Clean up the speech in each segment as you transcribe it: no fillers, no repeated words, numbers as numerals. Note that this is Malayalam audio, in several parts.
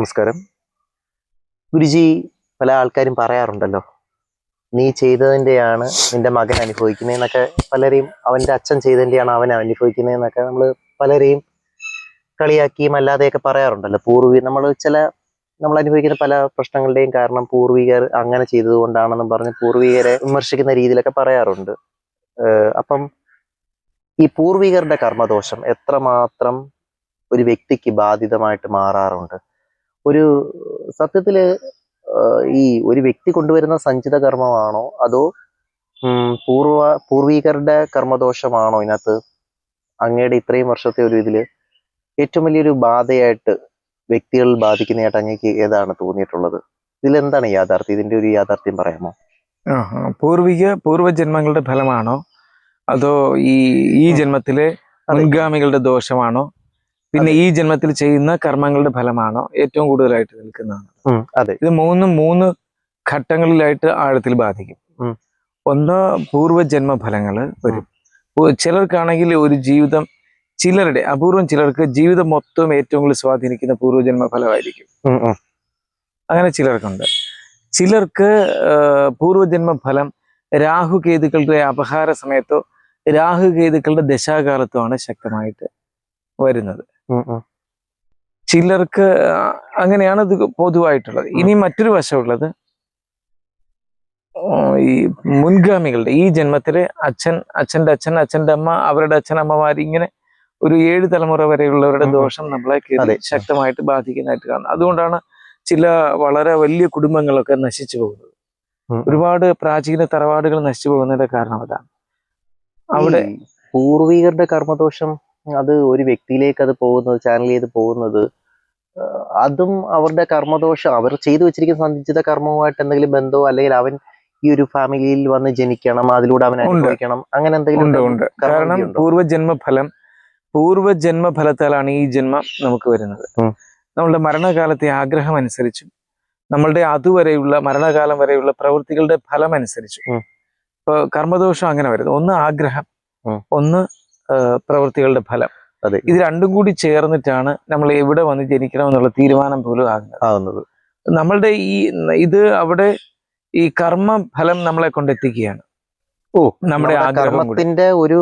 നമസ്കാരം. ഗുരുജി, പല ആൾക്കാരും പറയാറുണ്ടല്ലോ, നീ ചെയ്തതിൻ്റെയാണ് നിന്റെ മകൻ അനുഭവിക്കുന്നതെന്നൊക്കെ. പലരെയും അവൻ്റെ അച്ഛൻ ചെയ്തതിൻ്റെയാണ് അവൻ അനുഭവിക്കുന്നതെന്നൊക്കെ നമ്മൾ പലരെയും കളിയാക്കിയും അല്ലാതെയൊക്കെ പറയാറുണ്ടല്ലോ. നമ്മൾ അനുഭവിക്കുന്ന പല പ്രശ്നങ്ങളുടെയും കാരണം പൂർവികർ അങ്ങനെ ചെയ്തത് കൊണ്ടാണെന്നും പറഞ്ഞ് പൂർവികരെ വിമർശിക്കുന്ന രീതിയിലൊക്കെ പറയാറുണ്ട്. അപ്പം ഈ പൂർവികരുടെ കർമ്മദോഷം എത്രമാത്രം ഒരു വ്യക്തിക്ക് ബാധിതമായിട്ട് മാറാറുണ്ട്? ഒരു സത്യത്തില് ഈ ഒരു വ്യക്തി കൊണ്ടുവരുന്ന സഞ്ചിത കർമ്മമാണോ, അതോ പൂർവികരുടെ കർമ്മദോഷമാണോ ഇതിനകത്ത് അങ്ങയുടെ ഇത്രയും വർഷത്തെ ഒരു ഇതില് ഏറ്റവും വലിയൊരു ബാധയായിട്ട് വ്യക്തികൾ ബാധിക്കുന്നതായിട്ട് അങ്ങേക്ക് ഏതാണ് തോന്നിയിട്ടുള്ളത്? ഇതിലെന്താണ് യാഥാർത്ഥ്യം? ഇതിന്റെ ഒരു യാഥാർത്ഥ്യം പറയാമോ? പൂർവജന്മങ്ങളുടെ ഫലമാണോ, അതോ ഈ ജന്മത്തിലെ മുൻഗാമികളുടെ ദോഷമാണോ, പിന്നെ ഈ ജന്മത്തിൽ ചെയ്യുന്ന കർമ്മങ്ങളുടെ ഫലമാണോ ഏറ്റവും കൂടുതലായിട്ട് നിൽക്കുന്നതാണ്? അതെ, ഇത് മൂന്ന് ഘട്ടങ്ങളിലായിട്ട് ആഴത്തിൽ ബാധിക്കും. ഒന്ന്, പൂർവജന്മ ഫലങ്ങള് വരും. ചിലർക്കാണെങ്കിൽ ഒരു ജീവിതം, അപൂർവം ചിലർക്ക് ജീവിതം മൊത്തം ഏറ്റവും കൂടുതൽ സ്വാധീനിക്കുന്ന പൂർവജന്മ ഫലമായിരിക്കും. അങ്ങനെ ചിലർക്കുണ്ട്. ചിലർക്ക് പൂർവജന്മ ഫലം രാഹുകേതുക്കളുടെ അപഹാര സമയത്തോ രാഹുകേതുക്കളുടെ ദശാകാലത്തോ ആണ് ശക്തമായിട്ട് വരുന്നത്. ചിലർക്ക് അങ്ങനെയാണ് ഇത് പൊതുവായിട്ടുള്ളത്. ഇനി മറ്റൊരു വശമുള്ളത്, ഈ മുൻഗാമികളുടെ ഈ ജന്മത്തിലെ അച്ഛൻ്റെ അച്ഛൻ, അച്ഛൻ്റെ അമ്മ, അവരുടെ അച്ഛനമ്മമാർ, ഇങ്ങനെ ഒരു 7 തലമുറ വരെയുള്ളവരുടെ ദോഷം നമ്മളെ ശക്തമായിട്ട് ബാധിക്കുന്നതായിട്ട് കാണുന്നത്. അതുകൊണ്ടാണ് ചില വളരെ വലിയ കുടുംബങ്ങളൊക്കെ നശിച്ചു പോകുന്നത്. ഒരുപാട് പ്രാചീന തറവാടുകൾ നശിച്ചു പോകുന്നതിന്റെ കാരണം അതാണ്. അവിടെ പൂർവികരുടെ കർമ്മദോഷം അത് ഒരു വ്യക്തിയിലേക്ക് അത് പോകുന്നത്, ചാനൽ ചെയ്ത് പോകുന്നത്, അതും അവരുടെ കർമ്മദോഷം അവർ ചെയ്തു വെച്ചിരിക്കുന്ന സഞ്ചിത കർമ്മവുമായിട്ട് എന്തെങ്കിലും ബന്ധമോ, അല്ലെങ്കിൽ അവൻ ഈ ഒരു ഫാമിലിയിൽ വന്ന് ജനിക്കണം, അതിലൂടെ അവൻ അനുഭവിക്കണം, അങ്ങനെ എന്തെങ്കിലും ഉണ്ട്. കാരണം പൂർവജന്മഫലത്താലാണ് ഈ ജന്മം നമുക്ക് വരുന്നത്. നമ്മളുടെ മരണകാലത്തെ ആഗ്രഹം അനുസരിച്ചും നമ്മളുടെ അതുവരെയുള്ള മരണകാലം വരെയുള്ള പ്രവൃത്തികളുടെ ഫലം അനുസരിച്ചും ഇപ്പൊ കർമ്മദോഷം അങ്ങനെ വരുന്നത്. ഒന്ന് ആഗ്രഹം, ഒന്ന് പ്രവൃത്തികളുടെ ഫലം. ഇത് രണ്ടും കൂടി ചേർന്നിട്ടാണ് നമ്മൾ എവിടെ വന്ന് ജനിക്കണം എന്നുള്ള തീരുമാനം പോലും ആകുന്നത്. നമ്മളുടെ ഇത് അവിടെ ഈ കർമ്മ ഫലം നമ്മളെ കൊണ്ടെത്തിക്കുകയാണ്. നമ്മുടെ കർമ്മത്തിന്റെ ഒരു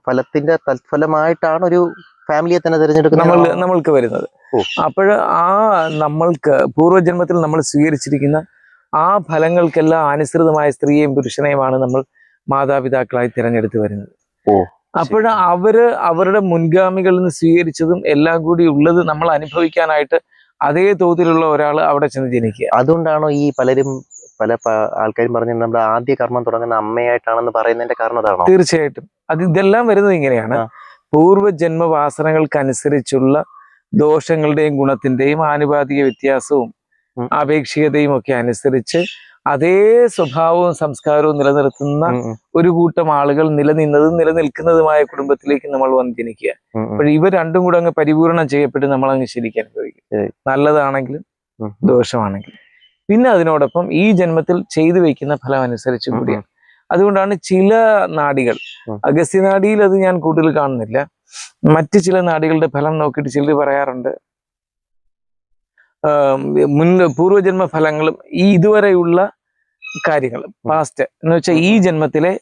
ഫലത്തിന്റെ തൽഫലമായിട്ടാണ് ഒരു ഫാമിലിയെ തന്നെ തിരഞ്ഞെടുക്കുന്നത് നമ്മൾക്ക് വരുന്നത്. അപ്പോൾ നമ്മൾക്ക് പൂർവ്വജന്മത്തിൽ നമ്മൾ സ്വീകരിച്ചിരിക്കുന്ന ആ ഫലങ്ങൾക്കെല്ലാം അനുസൃതമായ സ്ത്രീയെയും പുരുഷനെയുമാണ് നമ്മൾ മാതാപിതാക്കളായി തിരഞ്ഞെടുത്ത് വരുന്നത്. അപ്പോൾ അവരുടെ മുൻഗാമികളിൽ നിന്ന് സ്വീകരിച്ചതും എല്ലാം കൂടി ഉള്ളത് നമ്മൾ അനുഭവിക്കാനായിട്ട് അതേ തോതിലുള്ള ഒരാൾ അവിടെ ചെന്ന് ജനിക്കുക. അതുകൊണ്ടാണോ ഈ പല ആൾക്കാരും പറഞ്ഞു നമ്മുടെ ആദ്യ കർമ്മം തുടങ്ങുന്ന അമ്മയായിട്ടാണെന്ന് പറയുന്നതിന്റെ കാരണം അതാണോ? തീർച്ചയായിട്ടും. ഇതെല്ലാം വരുന്നത് ഇങ്ങനെയാണ്. പൂർവ്വജന്മവാസനകൾക്കനുസരിച്ചുള്ള ദോഷങ്ങളുടെയും ഗുണത്തിന്റെയും ആനുപാതിക വ്യത്യാസവും ആപേക്ഷികതയും ഒക്കെ അനുസരിച്ച് അതേ സ്വഭാവവും സംസ്കാരവും നിലനിർത്തുന്ന ഒരു കൂട്ടം ആളുകൾ നിലനിൽക്കുന്നതുമായ കുടുംബത്തിലേക്ക് നമ്മൾ വന്ന് ജനിക്കുക. അപ്പോൾ ഇവ രണ്ടും കൂടെ അങ്ങ് പരിപൂർണം ചെയ്യപ്പെട്ട് നമ്മൾ അങ്ങ് ശരിക്കും അനുഭവിക്കും, നല്ലതാണെങ്കിലും ദോഷമാണെങ്കിലും. പിന്നെ അതിനോടൊപ്പം ഈ ജന്മത്തിൽ ചെയ്തു വെക്കുന്ന ഫലം അനുസരിച്ച് കൂടിയാണ്. അതുകൊണ്ടാണ് ചില നാഡികൾ, അഗസ്ത്യനാഡിയിൽ അത് ഞാൻ കൂടുതൽ കാണുന്നില്ല, മറ്റ് ചില നാഡികളുടെ ഫലം നോക്കിയിട്ട് ചിലർ പറയാറുണ്ട്, പൂർവജന്മ ഫലങ്ങളും ഈ ഇതുവരെയുള്ള കാര്യങ്ങൾ, പാസ്റ്റ് എന്ന് വെച്ചാൽ ഈ ജന്മത്തിലെ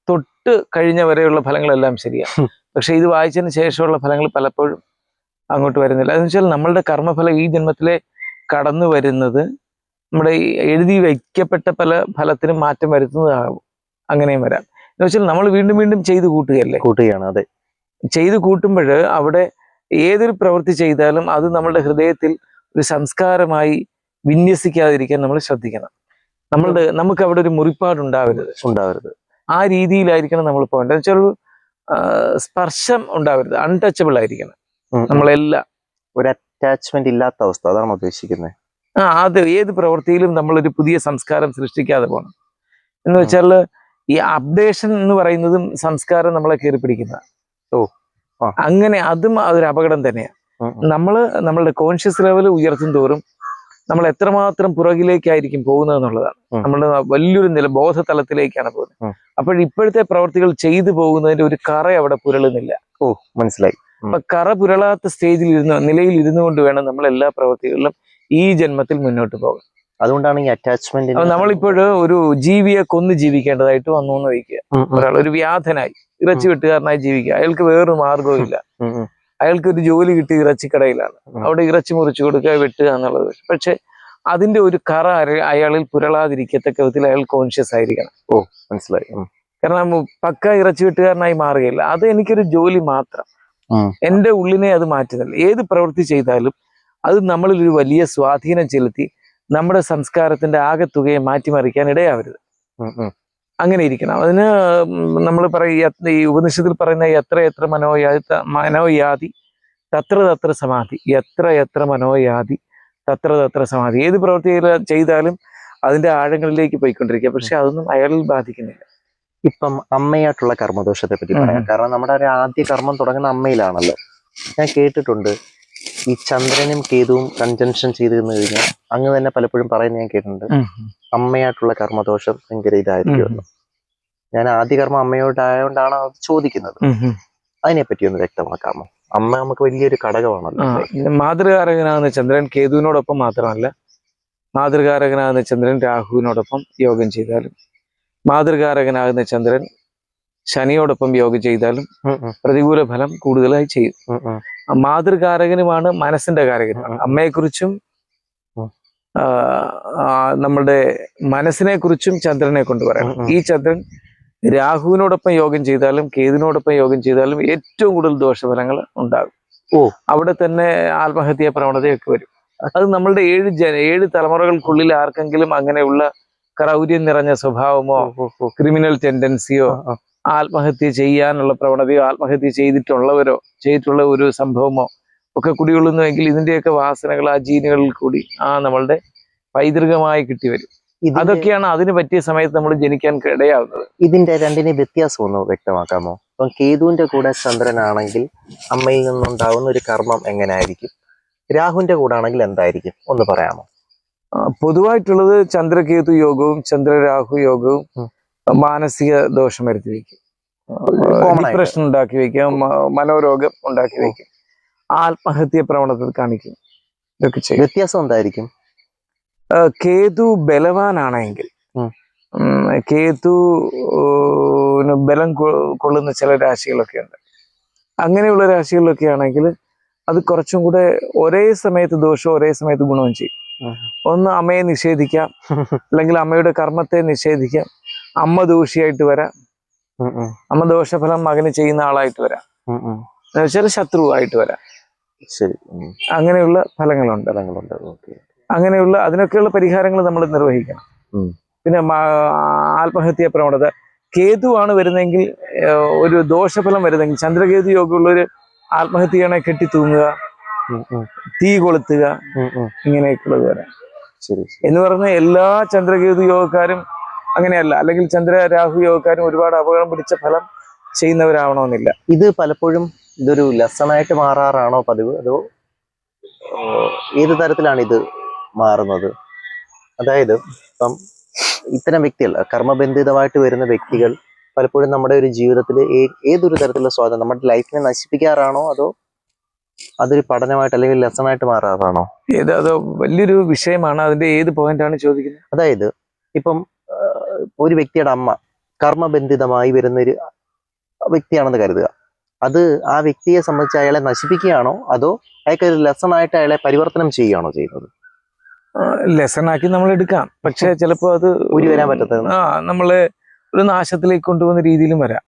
തൊട്ട് കഴിഞ്ഞ വരെയുള്ള ഫലങ്ങളെല്ലാം ശരിയാണ്, പക്ഷെ ഇത് വായിച്ചതിന് ശേഷമുള്ള ഫലങ്ങൾ പലപ്പോഴും അങ്ങോട്ട് വരുന്നില്ല. എന്ന് വെച്ചാൽ നമ്മളുടെ കർമ്മഫലം ഈ ജന്മത്തിലെ കടന്നു വരുന്നത് നമ്മുടെ എഴുതി വയ്ക്കപ്പെട്ട പല ഫലത്തിനും മാറ്റം വരുത്തുന്നതാകും. അങ്ങനെയും വരാം. എന്ന് വെച്ചാൽ നമ്മൾ വീണ്ടും വീണ്ടും ചെയ്ത് കൂട്ടുകയാണ്. അതെ, ചെയ്ത് കൂട്ടുമ്പോൾ അവിടെ ഏതൊരു പ്രവൃത്തി ചെയ്താലും അത് നമ്മളുടെ ഹൃദയത്തിൽ ഒരു സംസ്കാരമായി വിന്യസിക്കാതിരിക്കാൻ നമ്മൾ ശ്രദ്ധിക്കണം. നമുക്ക് അവിടെ ഒരു മുറിപ്പാടുണ്ടാവരുത്. ആ രീതിയിലായിരിക്കണം നമ്മൾ പോകേണ്ടത്. വെച്ചാൽ സ്പർശം ഉണ്ടാവരുത്, അൺടച്ചബിൾ ആയിരിക്കണം നമ്മളെല്ലാം. ഒരു അറ്റാച്ച്മെന്റ് ഇല്ലാത്ത അവസ്ഥ, അതാണ് ഉദ്ദേശിക്കുന്നത്. അത് ഏത് പ്രവൃത്തിയിലും നമ്മളൊരു പുതിയ സംസ്കാരം സൃഷ്ടിക്കാതെ പോകണം. എന്ന് വെച്ചാൽ ഈ അപ്ഡേഷൻ എന്ന് പറയുന്നതും സംസ്കാരം നമ്മളെ കയറി പിടിക്കുന്ന അങ്ങനെ അതും അതൊരു അപകടം തന്നെയാണ്. നമ്മളുടെ കോൺഷ്യസ് ലെവൽ ഉയർത്തും തോറും നമ്മൾ എത്രമാത്രം പുറകിലേക്കായിരിക്കും പോകുന്നത് എന്നുള്ളതാണ്. നമ്മളുടെ വലിയൊരു ബോധതലത്തിലേക്കാണ് പോകുന്നത്. അപ്പോൾ ഇപ്പോഴത്തെ പ്രവർത്തികൾ ചെയ്തു പോകുന്നതിന്റെ ഒരു കറ അവിടെ പുരളുന്നില്ല. മനസ്സിലായി. അപ്പൊ കറ പുരളാത്ത സ്റ്റേജിൽ നിലയിൽ ഇരുന്നു കൊണ്ട് വേണം നമ്മൾ എല്ലാ പ്രവൃത്തികളിലും ഈ ജന്മത്തിൽ മുന്നോട്ട് പോകാൻ. അതുകൊണ്ടാണ് ഈ അറ്റാച്ച്മെന്റ്. അപ്പൊ നമ്മളിപ്പോഴ് ഒരു ജീവിയെ കൊന്ന് ജീവിക്കേണ്ടതായിട്ട് വന്നു എന്ന് വയ്ക്കുക. ഒരാൾ ഒരു വ്യാധനായി ഇറച്ചി വെട്ടുകാരനായി ജീവിക്കുക, അയാൾക്ക് വേറൊരു മാർഗവും ഇല്ല. അയാൾക്ക് ഒരു ജോലി കിട്ടി ഇറച്ചിക്കടയിലാണ്, അവിടെ ഇറച്ചി മുറിച്ചു കൊടുക്കുക, വെട്ടുക എന്നുള്ളത്. പക്ഷെ അതിന്റെ ഒരു കറ അയാളിൽ പുരളാതിരിക്കത്തക്ക വിധത്തിൽ അയാൾ കോൺഷ്യസ് ആയിരിക്കണം. മനസ്സിലായി. കാരണം പക്ക ഇറച്ചി വെട്ടുകാരനായി മാറുകയില്ല. അത് എനിക്കൊരു ജോലി മാത്രം, എന്റെ ഉള്ളിനെ അത് മാറ്റുന്നില്ല. ഏത് പ്രവൃത്തി ചെയ്താലും അത് നമ്മളിൽ ഒരു വലിയ സ്വാധീനം ചെലുത്തി നമ്മുടെ സംസ്കാരത്തിന്റെ ആകെത്തുകയെ മാറ്റിമറിക്കാൻ ഇടയാവരുത്. അങ്ങനെ ഇരിക്കണം. അതിന് നമ്മൾ ഈ ഉപനിഷത്തിൽ പറയുന്ന എത്ര മനോയാതി തത്ര തത്ര സമാധി, എത്ര മനോയാതി തത്ര സമാധി. ഏത് പ്രവൃത്തി ചെയ്താലും അതിന്റെ ആഴങ്ങളിലേക്ക് പോയിക്കൊണ്ടിരിക്കുക, പക്ഷെ അതൊന്നും അയാളിൽ ബാധിക്കുന്നില്ല. ഇപ്പം അമ്മയായിട്ടുള്ള കർമ്മദോഷത്തെ പറ്റി പറയാം. കാരണം നമ്മുടെ ഒരു ആദ്യ കർമ്മം തുടങ്ങുന്ന അമ്മയിലാണല്ലോ. ഞാൻ കേട്ടിട്ടുണ്ട് ഈ ചന്ദ്രനും കേതുവും കൺജങ്ഷൻ ചെയ്ത് കഴിഞ്ഞാൽ അങ്ങ് തന്നെ പലപ്പോഴും പറയുന്നത് ഞാൻ കേട്ടിട്ടുണ്ട്, അമ്മയായിട്ടുള്ള കർമ്മദോഷം ഭയങ്കര ഇതായിരിക്കുമല്ലോ. ഞാൻ ആദ്യ കർമ്മം അമ്മയോടായോണ്ടാണ് അത് ചോദിക്കുന്നത്. അതിനെപ്പറ്റി ഒന്ന് വ്യക്തമാക്കാമോ? അമ്മ നമുക്ക് വലിയൊരു ഘടകമാണല്ലോ. മാതൃകാരകനാകുന്ന ചന്ദ്രൻ കേതുവിനോടൊപ്പം മാത്രമല്ല, മാതൃകാരകനാകുന്ന ചന്ദ്രൻ രാഹുവിനോടൊപ്പം യോഗം ചെയ്താലും, മാതൃകാരകനാകുന്ന ചന്ദ്രൻ ശനിയോടൊപ്പം യോഗം ചെയ്താലും പ്രതികൂല ഫലം കൂടുതലായി ചെയ്യും. മാതൃകാരകനുമാണ് മനസ്സിന്റെ കാരകനുമാണ്. അമ്മയെക്കുറിച്ചും നമ്മളുടെ മനസ്സിനെ കുറിച്ചും ചന്ദ്രനെ കൊണ്ട് പറയണം. ഈ ചന്ദ്രൻ രാഹുവിനോടൊപ്പം യോഗം ചെയ്താലും കേതുവിനോടൊപ്പം യോഗം ചെയ്താലും ഏറ്റവും കൂടുതൽ ദോഷഫലങ്ങൾ ഉണ്ടാകും. അവിടെ തന്നെ ആത്മഹത്യാ പ്രവണതയൊക്കെ വരും. അത് നമ്മളുടെ 7 തലമുറകൾക്കുള്ളിൽ ആർക്കെങ്കിലും അങ്ങനെയുള്ള ക്രൗര്യം നിറഞ്ഞ സ്വഭാവമോ ക്രിമിനൽ ടെൻഡൻസിയോ ആത്മഹത്യ ചെയ്യാനുള്ള പ്രവണതയോ ആത്മഹത്യ ചെയ്തിട്ടുള്ള ഒരു സംഭവമോ ഒക്കെ കുടികൊള്ളുന്നുവെങ്കിൽ ഇതിന്റെയൊക്കെ വാസനകൾ ആ ജീനുകളിൽ കൂടി നമ്മളുടെ പൈതൃകമായി കിട്ടിവരും. അതൊക്കെയാണ് അതിന് പറ്റിയ സമയത്ത് നമ്മൾ ജനിക്കാൻ ഇടയാവുന്നത്. ഇതിന്റെ രണ്ടിനെ വ്യത്യാസം ഒന്ന് വ്യക്തമാക്കാമോ? ഇപ്പം കേതുവിന്റെ കൂടെ ചന്ദ്രനാണെങ്കിൽ അമ്മയിൽ നിന്നുണ്ടാവുന്ന ഒരു കർമ്മം എങ്ങനെയായിരിക്കും? രാഹുവിന്റെ കൂടെ ആണെങ്കിൽ എന്തായിരിക്കും ഒന്ന് പറയാമോ? പൊതുവായിട്ടുള്ളത് ചന്ദ്രകേതു യോഗവും ചന്ദ്രരാഹു യോഗവും മാനസിക ദോഷം വരുത്തി വയ്ക്കും, ഡിപ്രഷൻ ഉണ്ടാക്കി വയ്ക്കും, മനോരോഗം ഉണ്ടാക്കി വയ്ക്കും, ആത്മഹത്യ പ്രവണത കാണിക്കും. ഇതൊക്കെ ചെയ്യും. വ്യത്യാസം എന്തായിരിക്കും? കേതു ബലവാനാണെങ്കിൽ, കേതു ബലം കൊള്ളുന്ന ചില രാശികളൊക്കെ ഉണ്ട്. അങ്ങനെയുള്ള രാശികളിലൊക്കെ ആണെങ്കിൽ അത് കുറച്ചും കൂടെ ഒരേ സമയത്ത് ദോഷവും ഒരേ സമയത്ത് ഗുണവും ചെയ്യും. ഒന്ന് അമ്മയെ നിഷേധിക്കാം, അല്ലെങ്കിൽ അമ്മയുടെ കർമ്മത്തെ നിഷേധിക്കാം. അമ്മ ദോഷിയായിട്ട് വരാം, അമ്മ ദോഷഫലം മകന് ചെയ്യുന്ന ആളായിട്ട് വരാം, എന്നുവെച്ചാൽ ശത്രുവായിട്ട് വരാം. ശരി, അങ്ങനെയുള്ള ഫലങ്ങളുണ്ട്. അങ്ങനെയുള്ള അതിനൊക്കെയുള്ള പരിഹാരങ്ങൾ നമ്മൾ നിർവഹിക്കണം. പിന്നെ ആത്മഹത്യാ പ്രവണത കേതുവാണ് വരുന്നതെങ്കിൽ, ഒരു ദോഷഫലം വരുന്നെങ്കിൽ, ചന്ദ്രകേതു യോഗമുള്ളൊരു ആത്മഹത്യയാണെ കെട്ടി തൂങ്ങുക, തീ കൊളുത്തുക, ഇങ്ങനെയൊക്കെയുള്ളത് വരാം. എന്ന് പറഞ്ഞാൽ എല്ലാ ചന്ദ്രകേതു യോഗക്കാരും അങ്ങനെയല്ല, അല്ലെങ്കിൽ ചന്ദ്രരാഹു യോഗക്കാരും ഒരുപാട് അപകടം പിടിച്ച ഫലം ചെയ്യുന്നവരാവണമെന്നില്ല. ഇത് പലപ്പോഴും ഇതൊരു ലെസണായിട്ട് മാറാറാണോ പതിവ്, അതോ ഏത് തരത്തിലാണ് ഇത് മാറുന്നത്? അതായത് ഇപ്പം ഇത്തരം വ്യക്തികൾ, കർമ്മബന്ധിതമായിട്ട് വരുന്ന വ്യക്തികൾ പലപ്പോഴും നമ്മുടെ ഒരു ജീവിതത്തിൽ ഏതൊരു തരത്തിലുള്ള സ്വാതന്ത്ര്യം നമ്മുടെ ലൈഫിനെ നശിപ്പിക്കാറാണോ, അതോ അതൊരു പഠനമായിട്ട് അല്ലെങ്കിൽ ലെസണായിട്ട് മാറാറാണോ? അതോ വലിയൊരു വിഷയമാണ്. അതിന്റെ ഏത് പോയിന്റാണ് ചോദിക്കുന്നത്? അതായത് ഇപ്പം ഒരു വ്യക്തിയുടെ അമ്മ കർമ്മബന്ധിതമായി വരുന്നൊരു വ്യക്തിയാണെന്ന് കരുതുക. അത് ആ വ്യക്തിയെ സംബന്ധിച്ച് അയാളെ നശിപ്പിക്കുകയാണോ, അതോ അയാൾക്ക് ഒരു ലെസണായിട്ട് അയാളെ പരിവർത്തനം ചെയ്യുകയാണോ ചെയ്യുന്നത്? ലെസണാക്കി നമ്മൾ എടുക്കാം, പക്ഷെ ചിലപ്പോൾ അത് ഊരി വരാൻ പറ്റാത്തത് നമ്മളെ ഒരു നാശത്തിലേക്ക് കൊണ്ടുപോകുന്ന രീതിയിലും വരാം.